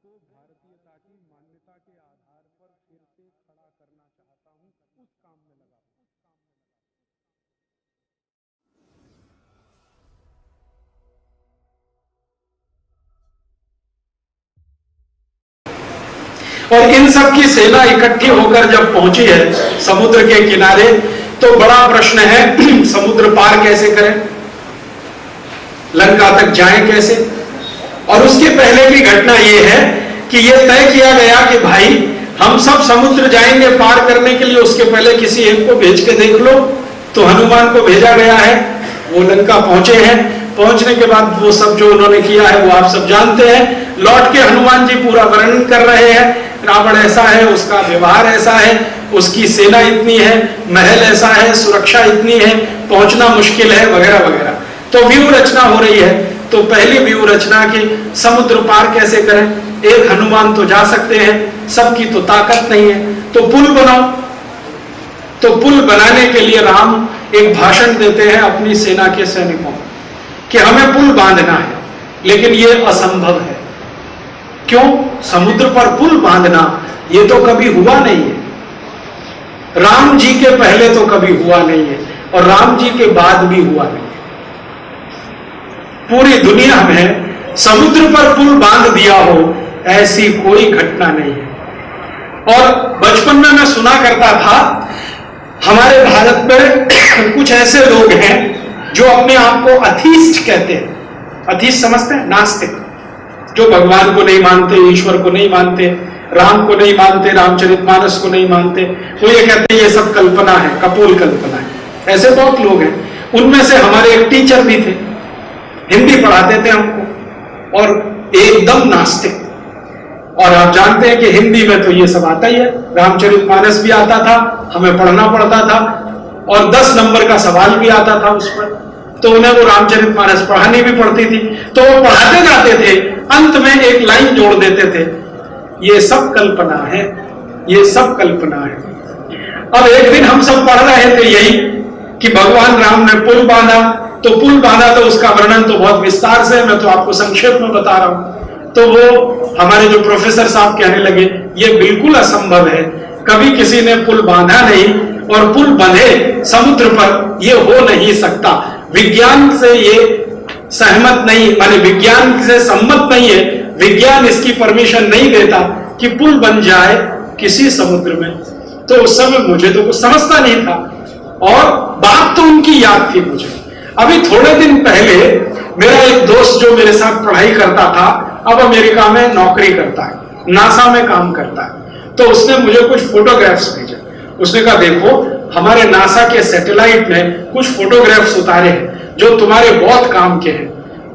को भारतीयता की मान्यता के आधार पर फिर से खड़ा करना चाहता हूं, उस काम में लगा हूं। और इन सब की सेना इकट्ठी होकर जब पहुंची है समुद्र के किनारे, तो बड़ा प्रश्न है समुद्र पार कैसे करें, लंका तक जाएं कैसे। और उसके पहले की घटना यह है कि यह तय किया गया कि भाई हम सब समुद्र जाएंगे पार करने के लिए, उसके पहले किसी एक को भेज के देख लो। तो हनुमान को भेजा गया है, वो लंका पहुंचे हैं। पहुंचने के बाद वो सब जो उन्होंने किया है वो आप सब जानते हैं। लौट के हनुमान जी पूरा वर्णन कर रहे हैं, रावण ऐसा है, उसका व्यवहार ऐसा है, उसकी सेना इतनी है, महल ऐसा है, सुरक्षा इतनी है, पहुंचना मुश्किल है, वगैरह वगैरह। तो व्यूह रचना हो रही है। तो पहली व्यूह रचना की समुद्र पार कैसे करें, एक हनुमान तो जा सकते हैं, सबकी तो ताकत नहीं है, तो पुल बनाओ। तो पुल बनाने के लिए राम एक भाषण देते हैं अपनी सेना के सैनिकों कि हमें पुल बांधना है, लेकिन यह असंभव है। क्यों? समुद्र पर पुल बांधना यह तो कभी हुआ नहीं है। राम जी के पहले तो कभी हुआ नहीं है, और राम जी के बाद भी हुआ नहीं है। पूरी दुनिया में समुद्र पर पुल बांध दिया हो ऐसी कोई घटना नहीं है। और बचपन में मैं सुना करता था, हमारे भारत में कुछ ऐसे लोग हैं जो अपने आप को अथीस्ट कहते हैं। अथीस्ट समझते हैं? नास्तिक, जो भगवान को नहीं मानते, ईश्वर को नहीं मानते, राम को नहीं मानते, रामचरितमानस को नहीं मानते। वो ये कहते हैं ये सब कल्पना है, कपोल कल्पना है। ऐसे बहुत लोग हैं। उनमें से हमारे एक टीचर भी थे, हिंदी पढ़ाते थे हमको, और एकदम नास्तिक। और आप जानते हैं कि हिंदी में तो ये सब आता ही है, रामचरितमानस भी आता था, हमें पढ़ना पड़ता था, और 10 नंबर का सवाल भी आता था उस पर। तो उन्हें वो रामचरितमानस पढ़ानी भी पड़ती थी। तो वो पढ़ाते जाते थे, अंत में एक लाइन जोड़ देते थे, ये सब कल्पना है, ये सब कल्पना है। अब एक दिन हम सब पढ़ रहे थे यही कि भगवान राम ने पुल बांधा। तो पुल बांधा, तो उसका वर्णन तो बहुत विस्तार से, मैं तो आपको संक्षेप में बता रहा हूं। तो वो हमारे जो प्रोफेसर साहब कहने लगे ये बिल्कुल असंभव है, कभी किसी ने पुल बांधा नहीं, और पुल बंधे समुद्र पर, ये हो नहीं सकता। विज्ञान से ये सहमत नहीं, माने विज्ञान से सम्मत नहीं है, विज्ञान इसकी परमिशन नहीं देता कि पुल बन जाए किसी समुद्र में। तो उस समय मुझे तो कुछ समझता नहीं था, और बात तो उनकी याद थी मुझे। अभी थोड़े दिन पहले मेरा एक दोस्त जो मेरे साथ पढ़ाई करता था, अब अमेरिका में नौकरी करता है, नासा में काम करता है। तो उसने मुझे कुछ फोटोग्राफ्स भेजे। उसने कहा देखो, हमारे नासा के सैटेलाइट ने कुछ फोटोग्राफ्स उतारे हैं जो तुम्हारे बहुत काम के हैं।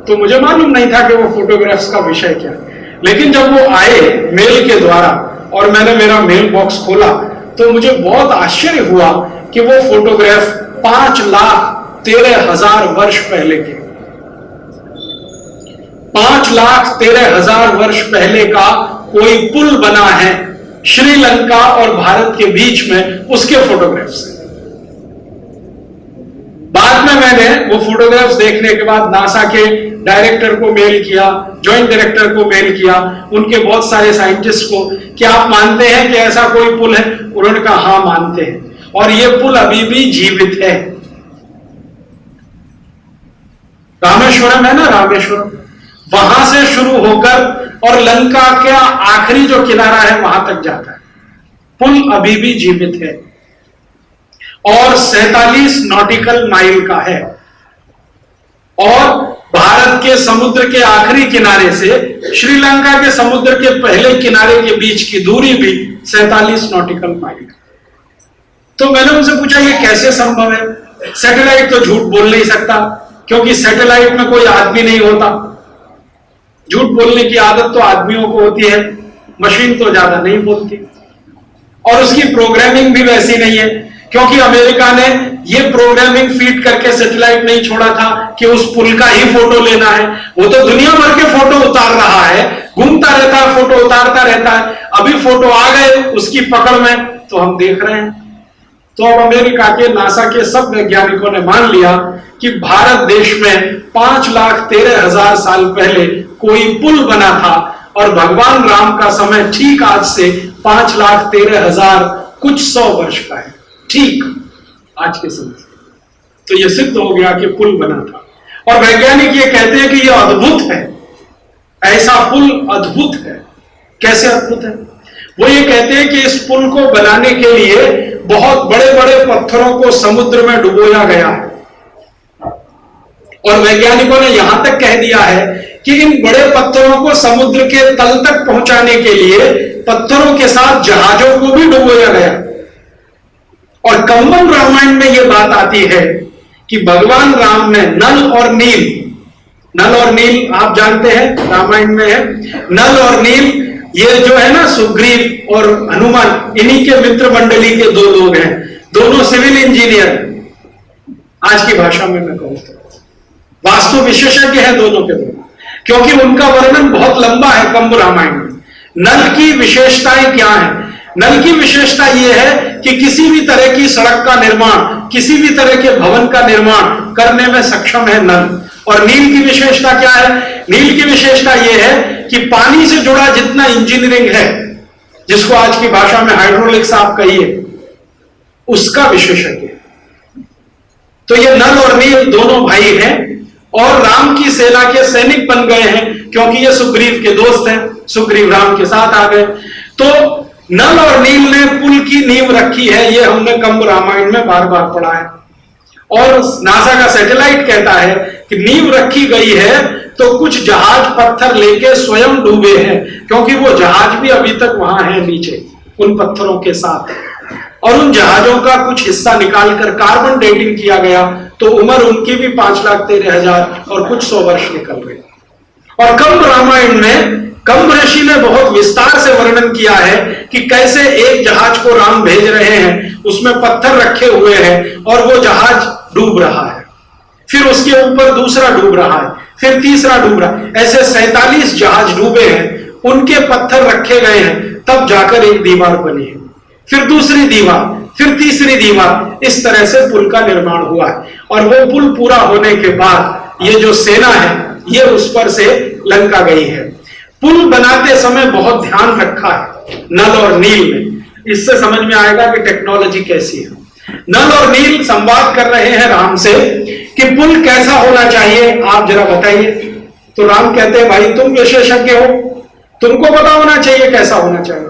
तो मुझे मालूम नहीं था कि वो फोटोग्राफ्स का विषय क्या है, लेकिन जब वो आए मेल के द्वारा और मैंने मेरा मेल बॉक्स खोला, तो मुझे बहुत आश्चर्य हुआ कि वो फोटोग्राफ 5,13,000 वर्ष पहले के, 5,13,000 वर्ष पहले का कोई पुल बना है श्रीलंका और भारत के बीच में, उसके फोटोग्राफ्स हैं। बाद में मैंने वो फोटोग्राफ्स देखने के बाद नासा के डायरेक्टर को मेल किया, जॉइंट डायरेक्टर को मेल किया, उनके बहुत सारे साइंटिस्ट को, कि आप मानते हैं कि ऐसा कोई पुल है? उन्होंने कहा हां मानते हैं, और ये पुल अभी भी जीवित है। रामेश्वरम है ना, रामेश्वरम, वहां से शुरू होकर और लंका का आखिरी जो किनारा है वहां तक जाता है। पुल अभी भी जीवित है और 47 नॉटिकल माइल का है, और भारत के समुद्र के आखिरी किनारे से श्रीलंका के समुद्र के पहले किनारे के बीच की दूरी भी 47 नॉटिकल माइल है। तो मैंने उनसे पूछा ये कैसे संभव है? सैटेलाइट तो झूठ बोल नहीं सकता, क्योंकि सैटेलाइट में कोई आदमी नहीं होता। झूठ बोलने की आदत तो आदमियों को होती है, मशीन तो ज्यादा नहीं बोलती, और उसकी प्रोग्रामिंग भी वैसी नहीं है, क्योंकि अमेरिका ने यह प्रोग्रामिंग फीड करके सैटेलाइट नहीं छोड़ा था कि उस पुल का ही फोटो लेना है। वो तो दुनिया भर के फोटो उतार रहा है, घूमता रहता है, फोटो उतारता रहता है। अभी फोटो आ गए उसकी पकड़ में, तो हम देख रहे हैं। तो अब अमेरिका के नासा के सब वैज्ञानिकों ने मान लिया कि भारत देश में 5,13,000 साल पहले कोई पुल बना था, और भगवान राम का समय ठीक आज से 5,13,000 कुछ 100 वर्ष का है, ठीक आज के समय। तो यह सिद्ध हो गया कि पुल बना था। और वैज्ञानिक ये कहते हैं कि यह अद्भुत है, ऐसा पुल अद्भुत है। कैसे अद्भुत है? वो ये कहते हैं कि इस पुल को बनाने के लिए बहुत बड़े बड़े पत्थरों को समुद्र में डुबोया गया है। और वैज्ञानिकों ने यहां तक कह दिया है कि इन बड़े पत्थरों को समुद्र के तल तक पहुंचाने के लिए पत्थरों के साथ जहाजों को भी डुबोया गया। और कंबन रामायण में यह बात आती है कि भगवान राम ने नल और नील आप जानते हैं रामायण में है, नल और नील ये जो है ना सुग्रीव और हनुमान, इन्हीं के मित्र मंडली के दो लोग हैं, दोनों सिविल इंजीनियर, आज की भाषा में मैं कहूं तो वास्तु विशेषज्ञ हैं दोनों के दोनों, क्योंकि उनका वर्णन बहुत लंबा है कंब रामायण में। नल की विशेषताएं क्या है? नल की विशेषता यह है कि किसी भी तरह की सड़क का निर्माण, किसी भी तरह के भवन का निर्माण करने में सक्षम है नल। और नील की विशेषता क्या है? नील की विशेषता यह है कि पानी से जुड़ा जितना इंजीनियरिंग है, जिसको आज की भाषा में हाइड्रोलिक्स आप कहिए, उसका विशेषज्ञ। तो ये नल और नील दोनों भाई हैं और राम की सेना के सैनिक बन गए हैं, क्योंकि ये सुग्रीव के दोस्त हैं, सुग्रीव राम के साथ आ गए। तो नल और नील ने पुल की नींव रखी है, ये हमने कंब रामायण में बार बार पढ़ा है। और नासा का सैटेलाइट कहता है कि नींव रखी गई है तो कुछ जहाज पत्थर लेके स्वयं डूबे हैं, क्योंकि वो जहाज भी अभी तक वहां है नीचे उन पत्थरों के साथ। और उन जहाजों का कुछ हिस्सा निकालकर कार्बन डेटिंग किया गया तो उम्र उनकी भी 5,13,000 और कुछ 100 वर्ष निकल गए। और कंब रामायण में कंब ऋषि ने बहुत विस्तार से वर्णन किया है कि कैसे एक जहाज को राम भेज रहे हैं, उसमें पत्थर रखे हुए हैं और वो जहाज डूब रहा है, फिर उसके ऊपर दूसरा डूब रहा है, फिर तीसरा डूब रहा है, ऐसे 47 जहाज डूबे हैं, उनके पत्थर रखे गए हैं, तब जाकर एक दीवार बनी है, फिर दूसरी दीवार, फिर तीसरी दीवार, इस तरह से पुल का निर्माण हुआ है। और वो पुल पूरा होने के बाद ये जो सेना है ये उस पर से लंका गई है। पुल बनाते समय बहुत ध्यान रखा है नल और नील ने, इससे समझ में आएगा कि टेक्नोलॉजी कैसी है। नल और नील संवाद कर रहे हैं राम से कि पुल कैसा होना चाहिए, आप जरा बताइए। तो राम कहते हैं भाई तुम विशेषज्ञ हो, तुमको पता होना चाहिए कैसा होना चाहिए।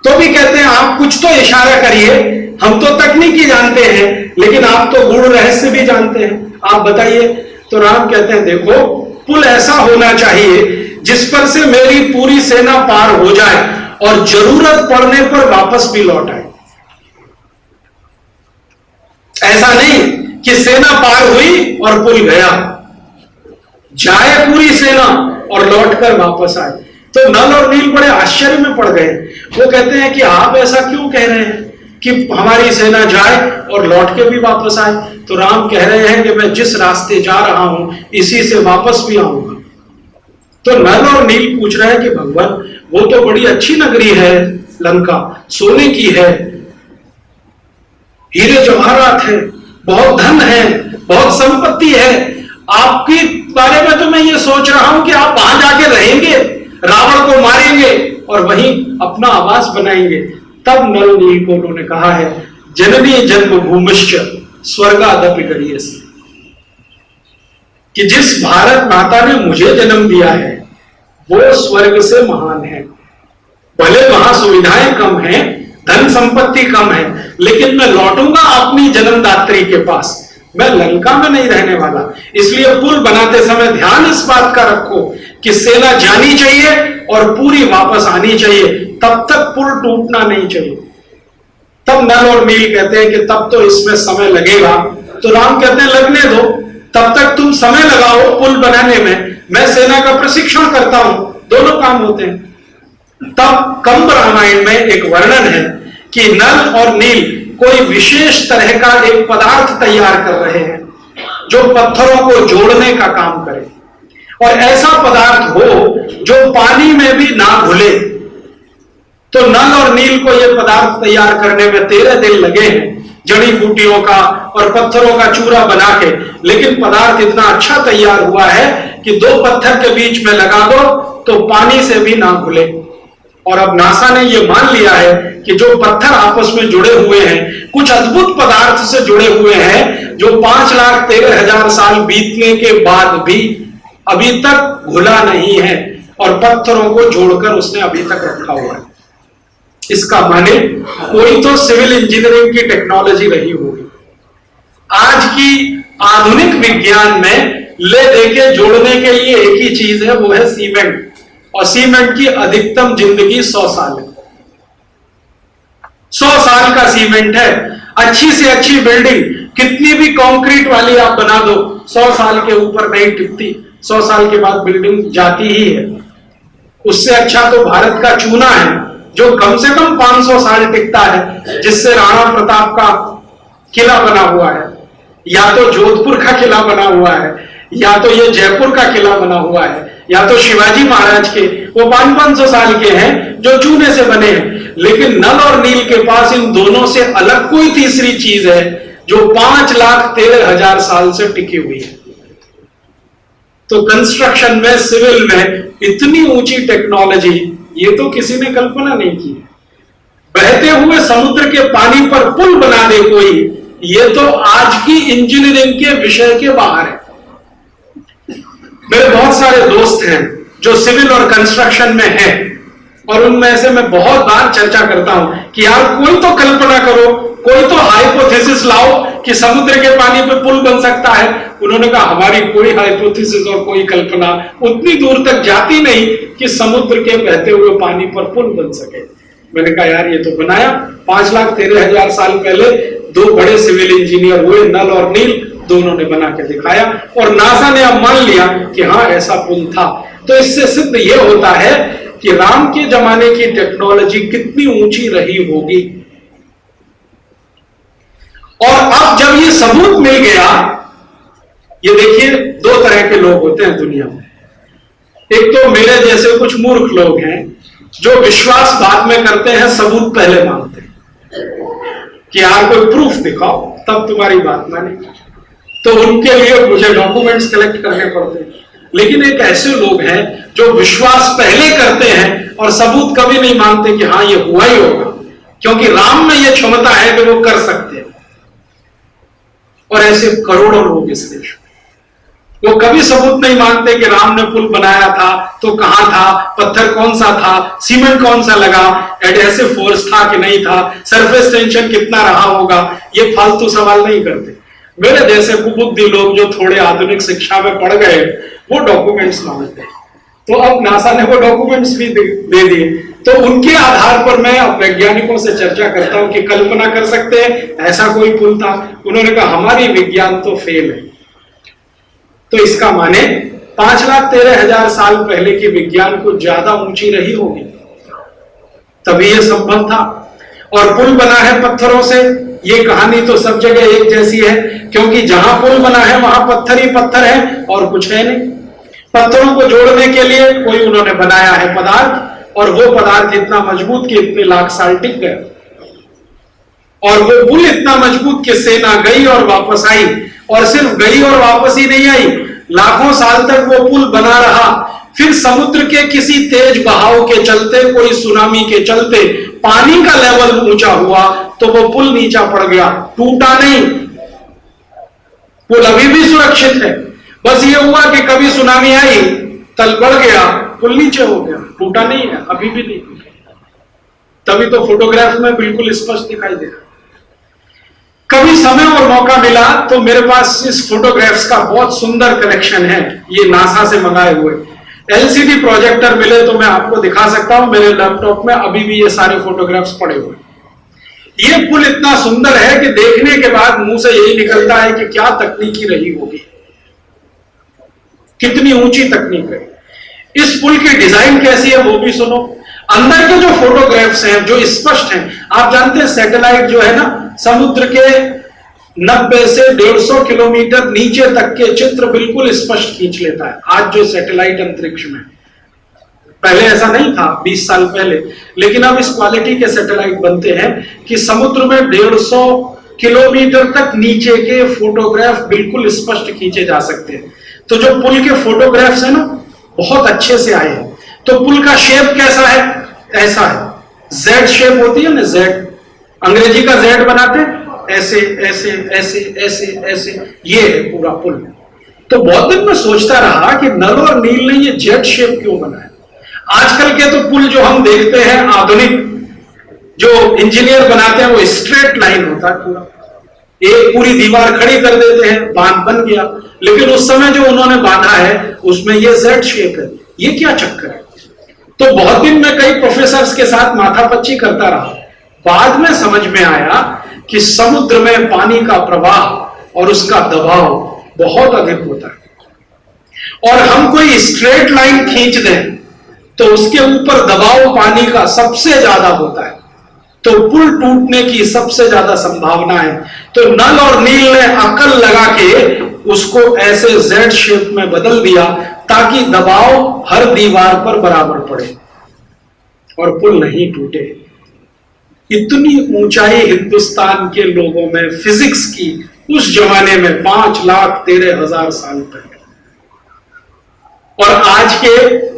तो भी कहते हैं आप कुछ तो इशारा करिए, हम तो तकनीकी जानते हैं लेकिन आप तो गूढ़ रहस्य भी जानते हैं, आप बताइए। तो राम कहते हैं देखो पुल ऐसा होना चाहिए जिस पर से मेरी पूरी सेना पार हो जाए और जरूरत पड़ने पर वापस भी लौट आए। ऐसा नहीं कि सेना पार हुई और पुल गया, जाए पूरी सेना और लौटकर वापस आए। तो नल और नील बड़े आश्चर्य में पड़ गए। वो कहते हैं कि आप ऐसा क्यों कह रहे हैं कि हमारी सेना जाए और लौट के भी वापस आए। तो राम कह रहे हैं कि मैं जिस रास्ते जा रहा हूं इसी से वापस भी आऊंगा। तो नल और नील पूछ रहे हैं कि भगवान वो तो बड़ी अच्छी नगरी है लंका, सोने की है, हीरे जवाहरात है, बहुत धन है, बहुत संपत्ति है, आपके बारे में तो मैं ये सोच रहा हूं कि आप वहां जाके रहेंगे, रावण को मारेंगे और वहीं अपना आवास बनाएंगे। तब नल नील को उन्होंने कहा है जननी जन्मभूमिश्च स्वर्गादपि गरीयसी, कि जिस भारत माता ने मुझे जन्म दिया है वो स्वर्ग से महान है। भले वहां सुविधाएं कम हैं, धन संपत्ति कम है, लेकिन मैं लौटूंगा अपनी जन्मदात्री के पास, मैं लंका में नहीं रहने वाला। इसलिए पुल बनाते समय ध्यान इस बात का रखो कि सेना जानी चाहिए और पूरी वापस आनी चाहिए, तब तक पुल टूटना नहीं चाहिए। तब नल और नील कहते हैं कि तब तो इसमें समय लगेगा। तो राम कहते हैं लगने दो, तब तक तुम समय लगाओ पुल बनाने में, मैं सेना का प्रशिक्षण करता हूं, दोनों काम होते हैं। तब कंब रामायण में एक वर्णन है कि नल और नील कोई विशेष तरह का एक पदार्थ तैयार कर रहे हैं जो पत्थरों को जोड़ने का काम करे, और ऐसा पदार्थ हो जो पानी में भी ना घुले। तो नल और नील को यह पदार्थ तैयार करने में 13 दिन लगे हैं, जड़ी बूटियों का और पत्थरों का चूरा बना के, लेकिन पदार्थ इतना अच्छा तैयार हुआ है कि 2 पत्थर के बीच में लगा दो तो पानी से भी ना घुले। और अब नासा ने यह मान लिया है कि जो पत्थर आपस में जुड़े हुए हैं, कुछ अद्भुत पदार्थ से जुड़े हुए हैं जो 5,13,000 साल बीतने के बाद भी अभी तक घुला नहीं है, और पत्थरों को जोड़कर उसने अभी तक रखा हुआ है। इसका माने कोई तो सिविल इंजीनियरिंग की टेक्नोलॉजी रही होगी। आज की आधुनिक विज्ञान में ले देके जोड़ने के लिए एक ही चीज है, वो है सीमेंट। और सीमेंट की अधिकतम जिंदगी 100 साल है। 100 साल का सीमेंट है। अच्छी से अच्छी बिल्डिंग कितनी भी कंक्रीट वाली आप बना दो, 100 साल के ऊपर नहीं टिकती। 100 साल के बाद बिल्डिंग जाती ही है। उससे अच्छा तो भारत का चूना है, जो कम से कम 500 साल टिकता है, जिससे राणा प्रताप का किला बना हुआ है, या तो जोधपुर का किला बना हुआ है, या तो ये जयपुर का किला बना हुआ है, या तो शिवाजी महाराज के, वो 500-500 साल के हैं जो चूने से बने हैं। लेकिन नल और नील के पास इन दोनों से अलग कोई तीसरी चीज है जो 5,13,000 साल से टिकी हुई है। तो कंस्ट्रक्शन में, सिविल में इतनी ऊंची टेक्नोलॉजी, ये तो किसी ने कल्पना नहीं की। बहते हुए समुद्र के पानी पर पुल बना दे कोई, ये तो आज की इंजीनियरिंग के विषय के बाहर है। मेरे बहुत सारे दोस्त हैं जो सिविल और कंस्ट्रक्शन में हैं, और उनमें से मैं बहुत बार चर्चा करता हूं कि यार कोई तो कल्पना करो, कोई तो हाइपोथेसिस लाओ कि समुद्र के पानी पे पुल बन सकता है। उन्होंने कहा हमारी कोई हाइपोथेसिस और कोई कल्पना उतनी दूर तक जाती नहीं कि समुद्र के बहते हुए पानी पर पुल बन सके। मैंने कहा यार ये तो बनाया 5,13,000 साल पहले दो बड़े सिविल इंजीनियर हुए, नल और नील, दोनों ने बना के दिखाया, और नासा ने अब मान लिया कि हाँ ऐसा पुल था। तो इससे सिद्ध यह होता है कि राम के जमाने की टेक्नोलॉजी कितनी ऊंची रही होगी। और अब जब ये सबूत मिल गया, ये देखिए दो तरह के लोग होते हैं दुनिया में। एक तो मेरे जैसे कुछ मूर्ख लोग हैं जो विश्वास बाद में करते हैं, सबूत पहले मानते हैं कि यार कोई प्रूफ दिखाओ तब तुम्हारी बात मानेगी। तो उनके लिए मुझे डॉक्यूमेंट्स कलेक्ट करने पड़ते हैं। लेकिन एक ऐसे लोग हैं जो विश्वास पहले करते हैं और सबूत कभी नहीं मानते कि हाँ ये हुआ ही होगा, क्योंकि राम में यह क्षमता है कि वो कर सकते हैं। और ऐसे करोड़ों लोग इस देश में, वो कभी सबूत नहीं मानते कि राम ने पुल बनाया था तो कहां था, पत्थर कौन सा था, सीमेंट कौन सा लगा, एडहेसिव फोर्स था कि नहीं था, सरफेस टेंशन कितना रहा होगा। ये फालतू सवाल नहीं करते। मेरे जैसे कुबुद्धि लोग जो थोड़े आधुनिक शिक्षा में पढ़ गए, वो डॉक्यूमेंट्स मांगते हैं। तो अब नासा ने वो डॉक्यूमेंट्स भी दे दिए। तो उनके आधार पर मैं अब वैज्ञानिकों से चर्चा करता हूं कि कल्पना कर सकते हैं ऐसा कोई पुल था। उन्होंने कहा हमारी विज्ञान तो फेल है। तो इसका माने 5,13,000 साल पहले की विज्ञान को ज्यादा ऊंची रही होगी, तभी यह संभव था। और पुल बना है पत्थरों से, ये कहानी तो सब जगह एक जैसी है, क्योंकि जहां पुल बना है वहां पत्थर ही पत्थर है और कुछ है नहीं। पत्थरों को जोड़ने के लिए कोई उन्होंने बनाया है पदार्थ, और वो पदार्थ इतना मजबूत कि इतने लाख साल टिक गए। और वो पुल इतना मजबूत कि सेना गई और वापस आई, और सिर्फ गई और वापस ही नहीं आई, लाखों साल तक वो पुल बना रहा। फिर समुद्र के किसी तेज बहाव के चलते, कोई सुनामी के चलते पानी का लेवल ऊंचा हुआ तो वो पुल नीचा पड़ गया, टूटा नहीं। पुल अभी भी सुरक्षित है। बस ये हुआ कि कभी सुनामी आई, तल बढ़ गया, पुल नीचे हो गया, टूटा नहीं है, अभी भी नहीं। तभी तो फोटोग्राफ में बिल्कुल स्पष्ट दिखाई दे रहा। कभी समय और मौका मिला तो मेरे पास इस फोटोग्राफ्स का बहुत सुंदर कलेक्शन है, ये नासा से मंगाए हुए। एलसीडी प्रोजेक्टर मिले तो मैं आपको दिखा सकता हूं। मेरे लैपटॉप में अभी भी ये सारे फोटोग्राफ्स पड़े हुए। ये पुल इतना सुंदर है कि देखने के बाद मुंह से यही निकलता है कि क्या तकनीकी रही होगी, कितनी ऊंची तकनीक है। इस पुल की डिजाइन कैसी है वो भी सुनो। अंदर के जो फोटोग्राफ्स हैं जो स्पष्ट हैं, आप जानते हैं सैटेलाइट जो है ना, समुद्र के 90 से 150 किलोमीटर नीचे तक के चित्र बिल्कुल स्पष्ट खींच लेता है। आज जो सैटेलाइट अंतरिक्ष में, पहले ऐसा नहीं था 20 साल पहले, लेकिन अब इस क्वालिटी के सैटेलाइट बनते हैं कि समुद्र में 150 किलोमीटर तक नीचे के फोटोग्राफ बिल्कुल स्पष्ट खींचे जा सकते हैं। तो जो पुल के फोटोग्राफ्स है ना, बहुत अच्छे से आए हैं। तो पुल का शेप कैसा है? ऐसा है, जेड शेप होती है ना, जेड, अंग्रेजी का जेड बनाते हैं, ऐसे ऐसे ऐसे ऐसे ऐसे, ये है पूरा पुल। तो बहुत दिन में सोचता रहा कि नल और नील ने ये जेड शेप क्यों बनाया। आजकल के तो पुल जो हम देखते हैं आधुनिक जो इंजीनियर बनाते हैं वो स्ट्रेट लाइन होता है पूरा, एक पूरी दीवार खड़ी कर देते हैं, बांध बन गया। लेकिन उस समय जो उन्होंने बांधा है उसमें ये जेड शेप है, ये क्या चक्कर है? तो बहुत दिन में कई प्रोफेसर्स के साथ माथापच्ची करता रहा। बाद में समझ में आया कि समुद्र में पानी का प्रवाह और उसका दबाव बहुत अधिक होता है, और हम कोई स्ट्रेट लाइन खींच दें तो उसके ऊपर दबाव पानी का सबसे ज्यादा होता है, तो पुल टूटने की सबसे ज्यादा संभावना है। तो नल और नील ने अकल लगा के उसको ऐसे जेड शेप में बदल दिया ताकि दबाव हर दीवार पर बराबर पड़े और पुल नहीं टूटे। इतनी ऊंचाई हिंदुस्तान के लोगों में फिजिक्स की उस जमाने में 5,13,000 साल पहले, और आज के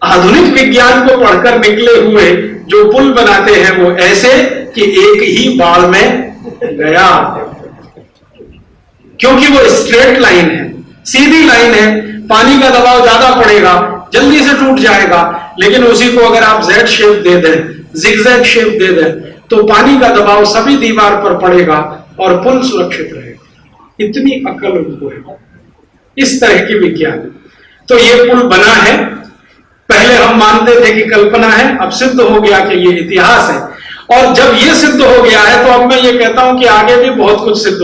आधुनिक विज्ञान को पढ़कर निकले हुए जो पुल बनाते हैं वो ऐसे कि एक ही बाढ़ में गया, क्योंकि वो स्ट्रेट लाइन है, सीधी लाइन है, पानी का दबाव ज्यादा पड़ेगा, जल्दी से टूट जाएगा। लेकिन उसी को अगर आप जेड शेप दे दें, जिगजैग शेप दे दें, तो पानी का दबाव सभी दीवार पर पड़ेगा और पुल सुरक्षित रहेगा। इतनी अकल उनको है, इस तरह की विज्ञान। तो ये पुल बना है, पहले हम मानते थे कि कल्पना है, अब सिद्ध हो गया कि ये इतिहास है। और जब ये सिद्ध हो गया है तो अब मैं ये कहता हूं कि आगे भी बहुत कुछ सिद्ध हो